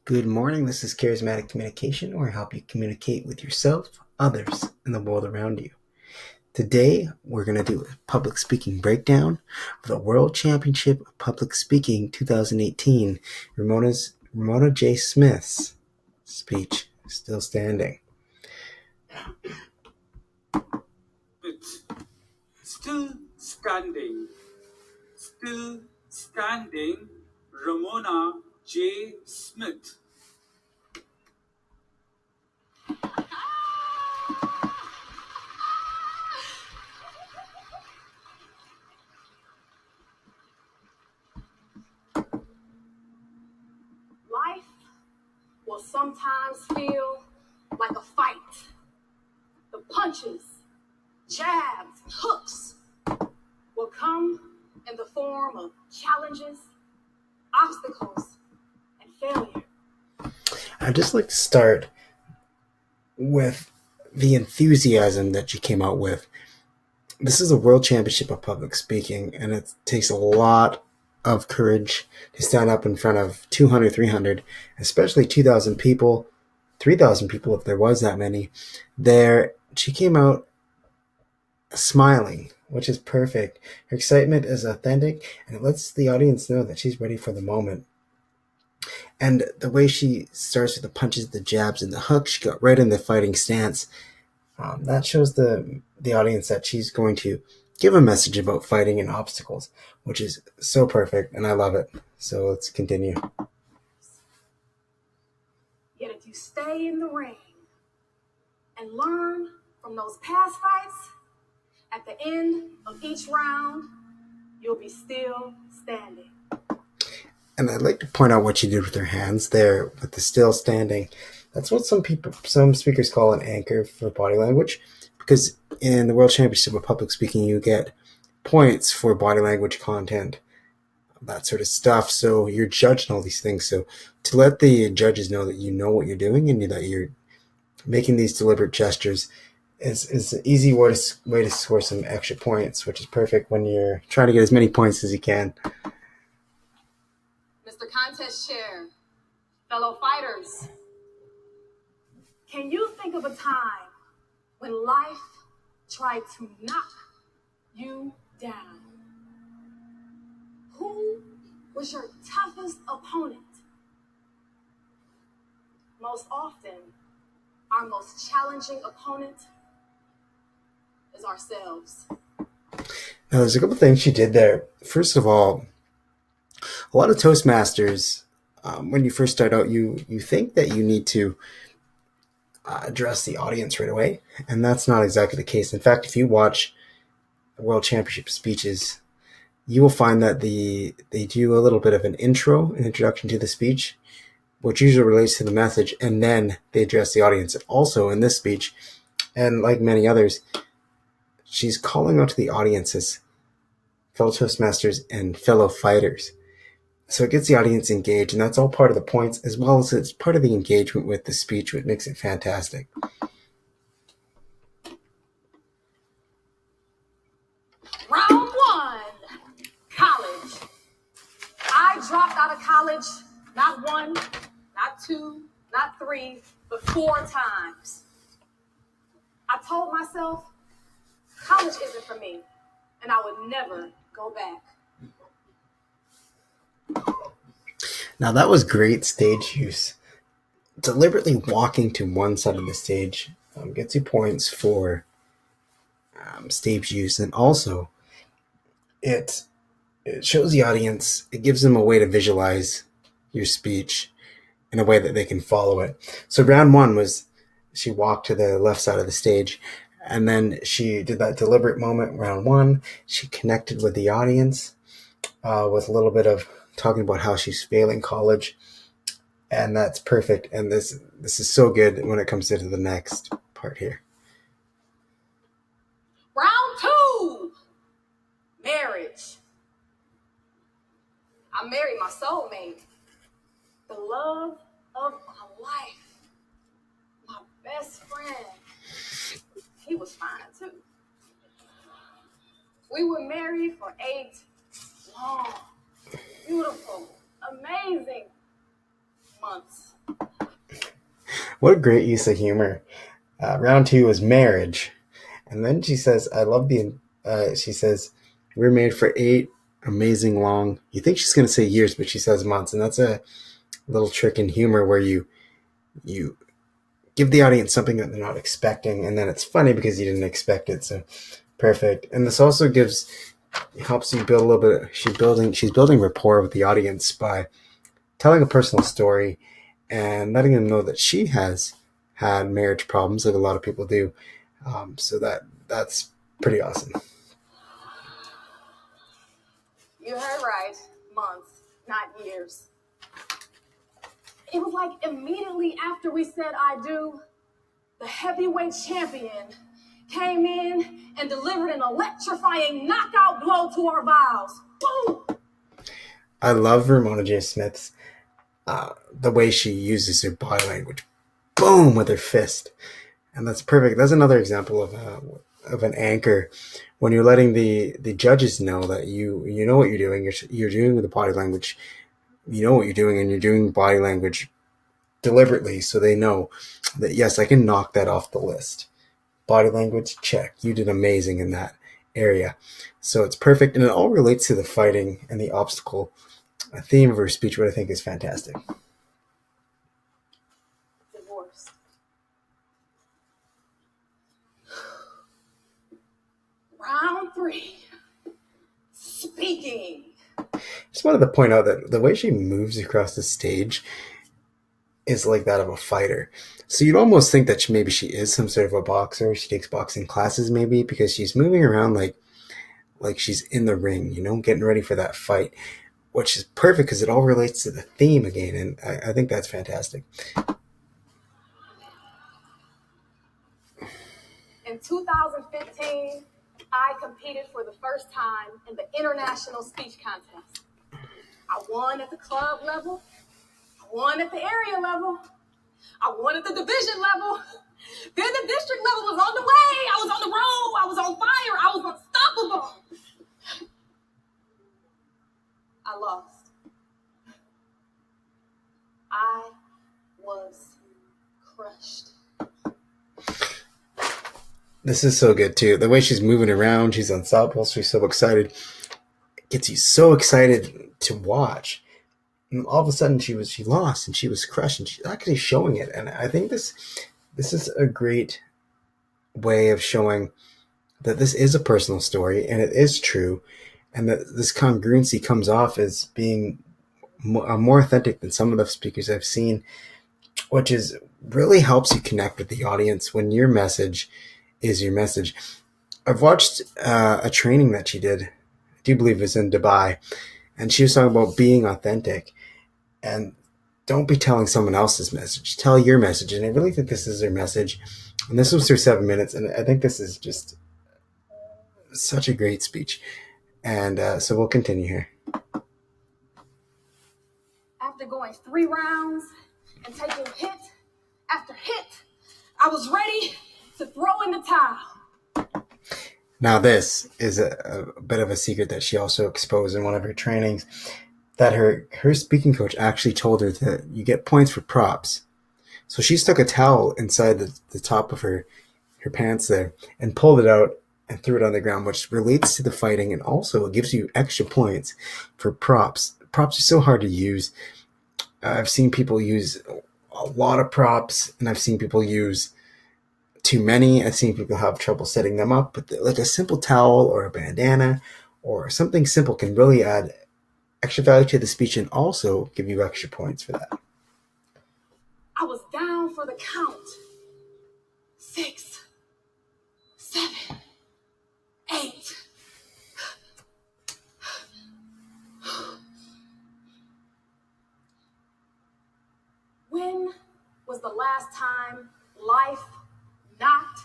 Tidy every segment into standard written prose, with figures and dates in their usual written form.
Good morning. This is Charismatic Communication, where I help you communicate with yourself, others, and the world around you. Today, we're going to do a public speaking breakdown of the World Championship of Public Speaking 2018. Ramona J Smith's speech, still standing. Still standing, Ramona J Smith. Life will sometimes feel like a fight. The punches, jabs, hooks will come in the form of challenges, obstacles, and failure. I'd just like to start with the enthusiasm that you came out with. This is a World Championship of Public Speaking, and it takes a lot of courage to stand up in front of 200, 300, especially 2,000 people, 3,000 people if there was that many. She came out smiling, which is perfect. Her excitement is authentic, and it lets the audience know that she's ready for the moment. And the way she starts with the punches, the jabs, and the hooks, she got right in the fighting stance. That shows the audience that she's going to give a message about fighting and obstacles, which is so perfect, and I love it. So let's continue. Yet if you stay in the ring and learn from those past fights, at the end of each round, you'll be still standing. And I'd like to point out what she did with her hands there with the still standing. That's what some speakers call an anchor for body language, because in the World Championship of Public Speaking, you get points for body language content, that sort of stuff. So you're judging all these things. So to let the judges know that you know what you're doing and that you're making these deliberate gestures is an easy way to score some extra points, which is perfect when you're trying to get as many points as you can. Mr. Contest Chair, fellow fighters, can you think of a time when life tried to knock you down? Who was your toughest opponent? Most often, our most challenging opponent is ourselves. Now, there's a couple things she did there. First of all, a lot of Toastmasters, when you first start out, you think that you need to address the audience right away, and that's not exactly the case. In fact, if you watch World Championship speeches, you will find that they do a little bit of an introduction to the speech, which usually relates to the message, and then they address the audience. Also, in this speech, and like many others, she's calling out to the audiences, fellow Toastmasters and fellow fighters. So it gets the audience engaged, and that's all part of the points, as well as it's part of the engagement with the speech, which makes it fantastic. Round one, college. I dropped out of college not one, not two, not three, but 4 times. I told myself college isn't for me, and I would never go back. Now that was great stage use. Deliberately walking to one side of the stage gets you points for stage use, and also it shows the audience, it gives them a way to visualize your speech in a way that they can follow it. So round one was she walked to the left side of the stage, and then she did that deliberate moment. Round one, she connected with the audience with a little bit of talking about how she's failing college, and that's perfect. And this is so good when it comes into the next part here. Round two, marriage. I married my soulmate, the love of my life, my best friend. He was fine too. We were married for 8 long, beautiful, amazing months. What a great use of humor. Round two was marriage. And then she says, I love she says, we're made for 8 amazing long. You think she's going to say years, but she says months. And that's a little trick in humor where you give the audience something that they're not expecting. And then it's funny because you didn't expect it. So perfect. And this also helps you build a little bit. She's building rapport with the audience by telling a personal story and letting them know that she has had marriage problems, like a lot of people do. So that's pretty awesome. You heard right. Months, not years. It was like immediately after we said I do, the heavyweight champion came in and delivered an electrifying knockout blow to our vows. Boom! I love Ramona J Smith's the way she uses her body language. Boom with her fist, and that's perfect. That's another example of an anchor when you're letting the judges know that you know what you're doing. You're doing the body language. You know what you're doing, and you're doing body language deliberately, so they know that yes, I can knock that off the list. Body language, check. You did amazing in that area. So it's perfect, and it all relates to the fighting and the obstacle theme of her speech, what I think is fantastic. Divorced. Round three. Speaking. Just wanted to point out that the way she moves across the stage is like that of a fighter. So you'd almost think that maybe she is some sort of a boxer. She takes boxing classes maybe because she's moving around like she's in the ring, getting ready for that fight, which is perfect because it all relates to the theme again. And I think that's fantastic. In 2015, I competed for the first time in the international speech contest. I won at the club level. I won at the area level. I won at the division level. Then the district level was on the way. I was on the road. I was on fire. I was unstoppable. I lost. I was crushed. This is so good too. The way she's moving around, she's unstoppable. She's so excited. It gets you so excited to watch. And all of a sudden she lost and she was crushed and she's actually showing it. And I think this is a great way of showing that this is a personal story and it is true, and that this congruency comes off as being more authentic than some of the speakers I've seen, which is really helps you connect with the audience when your message is your message. I've watched a training that she did, I do believe it was in Dubai, and she was talking about being authentic and don't be telling someone else's message. Tell your message. And I really think this is her message. And this was her 7 minutes. And I think this is just such a great speech. And so we'll continue here. After going 3 rounds and taking hit after hit, I was ready to throw in the towel. Now this is a bit of a secret that she also exposed in one of her trainings, that her speaking coach actually told her that you get points for props. So she stuck a towel inside the top of her pants there and pulled it out and threw it on the ground, which relates to the fighting, and also it gives you extra points for props. Props are so hard to use. I've seen people use a lot of props, and I've seen people use too many. I've seen people have trouble setting them up, but like a simple towel or a bandana or something simple can really add extra value to the speech and also give you extra points for that. I was down for the count. 6, 7, 8. When was the last time life knocked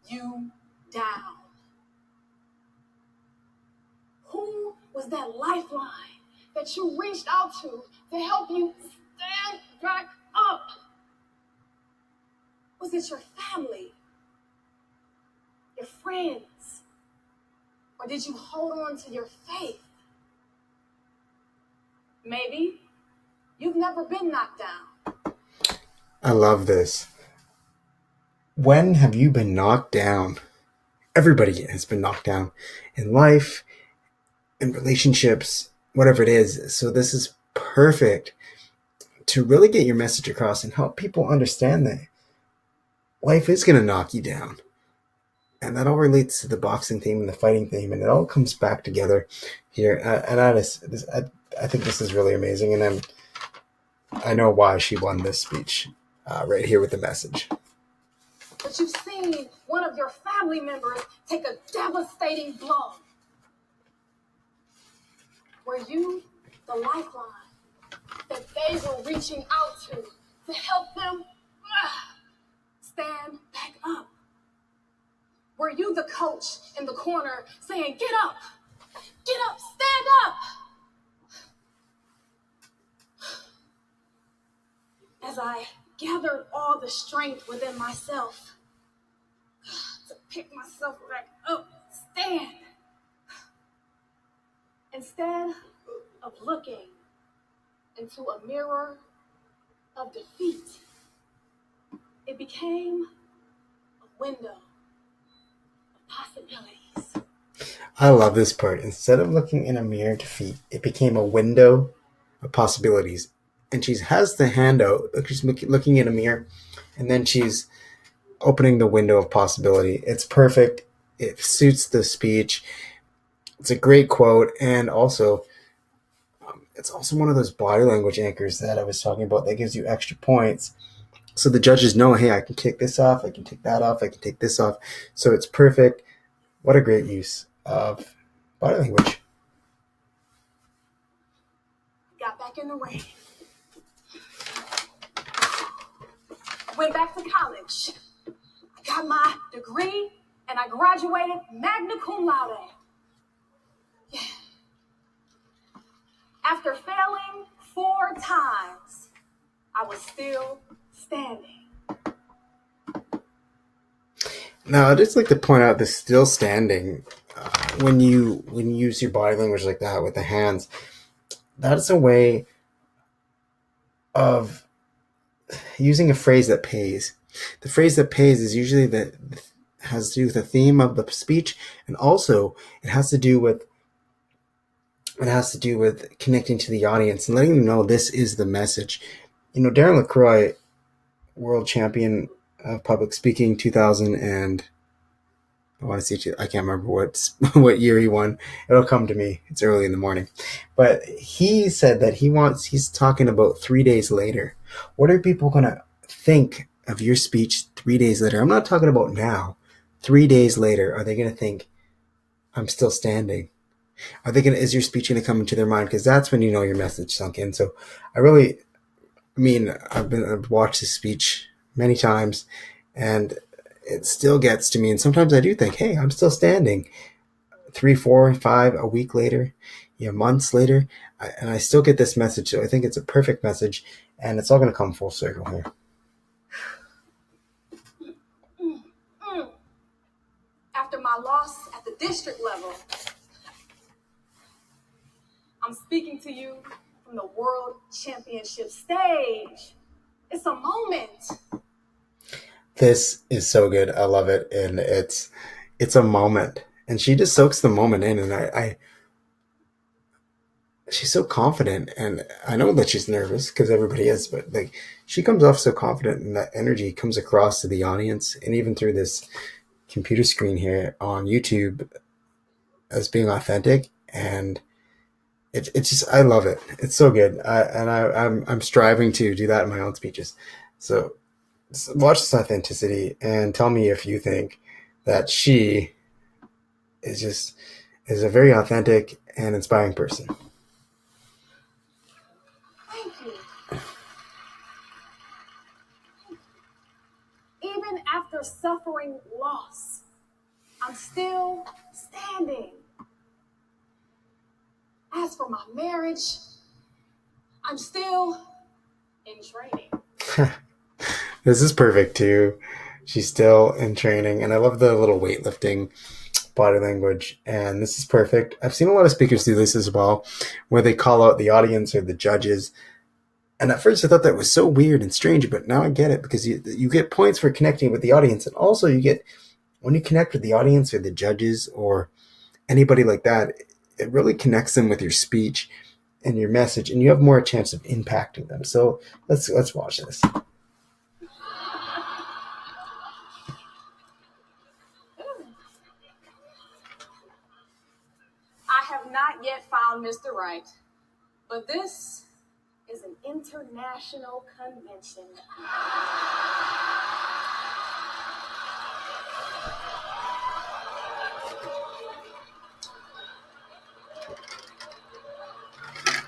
you down? Who was that lifeline that you reached out to help you stand back up? Was it your family? Your friends? Or did you hold on to your faith? Maybe you've never been knocked down. I love this. When have you been knocked down? Everybody has been knocked down in life, in relationships, whatever it is. So this is perfect to really get your message across and help people understand that life is going to knock you down. And that all relates to the boxing theme and the fighting theme, and it all comes back together here. And I think this is really amazing, and I know why she won this speech right here with the message. But you've seen one of your family members take a devastating blow. Were you the lifeline that they were reaching out to help them stand back up? Were you the coach in the corner saying, get up, stand up? As I gathered all the strength within myself to pick myself back up, stand. Instead of looking into a mirror of defeat, it became a window of possibilities. I love this part. Instead of looking in a mirror of defeat, it became a window of possibilities. And she has the hand out, she's looking in a mirror, and then she's opening the window of possibility. It's perfect. It suits the speech. It's a great quote, and also it's also one of those body language anchors that I was talking about that gives you extra points. So the judges know, hey, I can kick this off, I can take that off, I can take this off. So it's perfect. What a great use of body language. Got back in the ring. Went back to college. I got my degree and I graduated magna cum laude. Yeah. After failing 4 times, I was still standing. Now, I'd just like to point out the still standing. When you use your body language like that with the hands, that's a way of using a phrase that pays. The phrase that pays is usually that has to do with the theme of the speech, and also it has to do with connecting to the audience and letting them know this is the message. You know, Darren LaCroix, world champion of public speaking, 2000 and I can't remember what year he won. It'll come to me. It's early in the morning. But he said that he's talking about 3 days later. What are people going to think of your speech 3 days later? I'm not talking about now. 3 days later, are they going to think, I'm still standing? Is your speech going to come into their mind? Because that's when you know your message sunk in. So I've watched this speech many times, and it still gets to me. And sometimes I do think, hey, I'm still standing 3, 4, 5, a week later, months later, and I still get this message. So I think it's a perfect message, and it's all going to come full circle here. After my loss at the district level, I'm speaking to you from the World Championship stage. It's a moment. This is so good. I love it. And it's a moment. And she just soaks the moment in. And she's so confident. And I know that she's nervous because everybody is, but like she comes off so confident, and that energy comes across to the audience and even through this computer screen here on YouTube as being authentic. And it's just, I love it. It's so good. I'm striving to do that in my own speeches. So watch this authenticity and tell me if you think that she is a very authentic and inspiring person. Thank you. Even after suffering loss, I'm still standing. As for my marriage, I'm still in training. This is perfect too. She's still in training, and I love the little weightlifting body language, and this is perfect. I've seen a lot of speakers do this as well, where they call out the audience or the judges And at first I thought that was so weird and strange, but now I get it, because you get points for connecting with the audience, and also you get, when you connect with the audience or the judges or anybody like that, it really connects them with your speech and your message, and you have more chance of impacting them. So let's watch this. I have not yet found Mr. Right, but this is an international convention.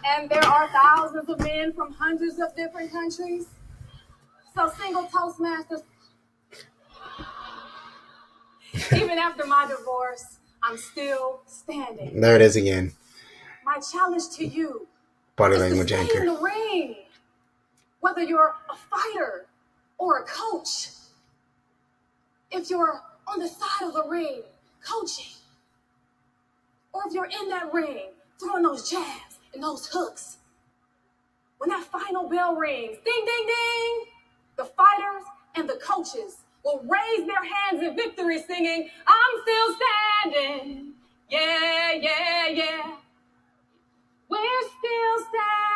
And there are thousands of men from hundreds of different countries. So single Toastmasters, even after my divorce, I'm still standing. There it is again. My challenge to you Body is language to stay anchor. in the ring. Whether you're a fighter or a coach, if you're on the side of the ring coaching, or if you're in that ring throwing those jabs and those hooks, when that final bell rings, ding, ding, ding, the fighters and the coaches will raise their hands in victory singing, I'm still standing. Yeah, yeah, yeah. We're still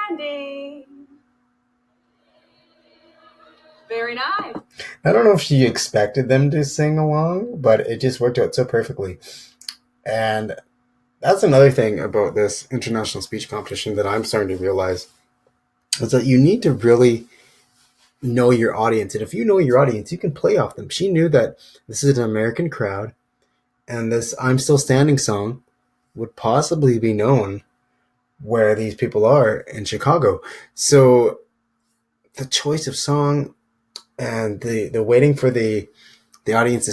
standing. Very nice. I don't know if she expected them to sing along, but it just worked out so perfectly. And that's another thing about this international speech competition that I'm starting to realize, is that you need to really know your audience. And if you know your audience, you can play off them. She knew that this is an American crowd, and this I'm Still Standing song would possibly be known where these people are in Chicago. So the choice of song and the waiting for the audience to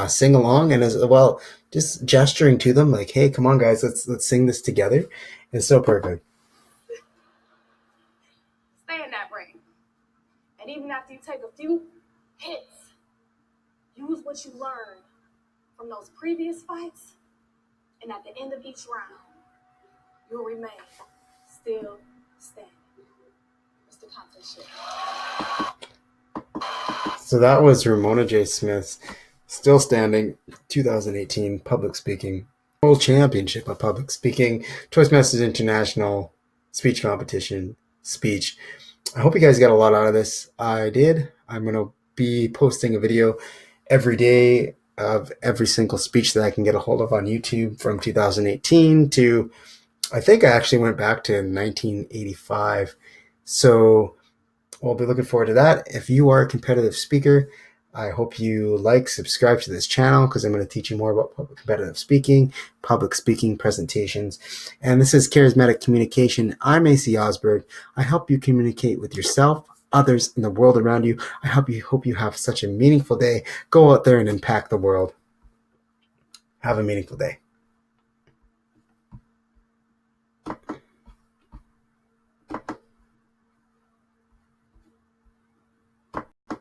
sing along, and as well just gesturing to them like, hey, come on guys, let's sing this together, is so perfect. Stay in that ring. And even after you take a few hits, use what you learned from those previous fights, and at the end of each round, you'll remain still standing. Mr. Competition. So that was Ramona J Smith's Still Standing 2018 Public Speaking World Championship of Public Speaking, Toastmasters International Speech Competition speech. I hope you guys got a lot out of this. I did. I'm going to be posting a video every day of every single speech that I can get a hold of on YouTube from 2018 to, I think I actually went back to 1985. So we'll be looking forward to that. If you are a competitive speaker, I hope you subscribe to this channel, because I'm going to teach you more about competitive speaking, public speaking presentations. And this is Charismatic Communication. I'm AC Osberg. I help you communicate with yourself, others, and the world around you. I hope you have such a meaningful day. Go out there and impact the world. Have a meaningful day.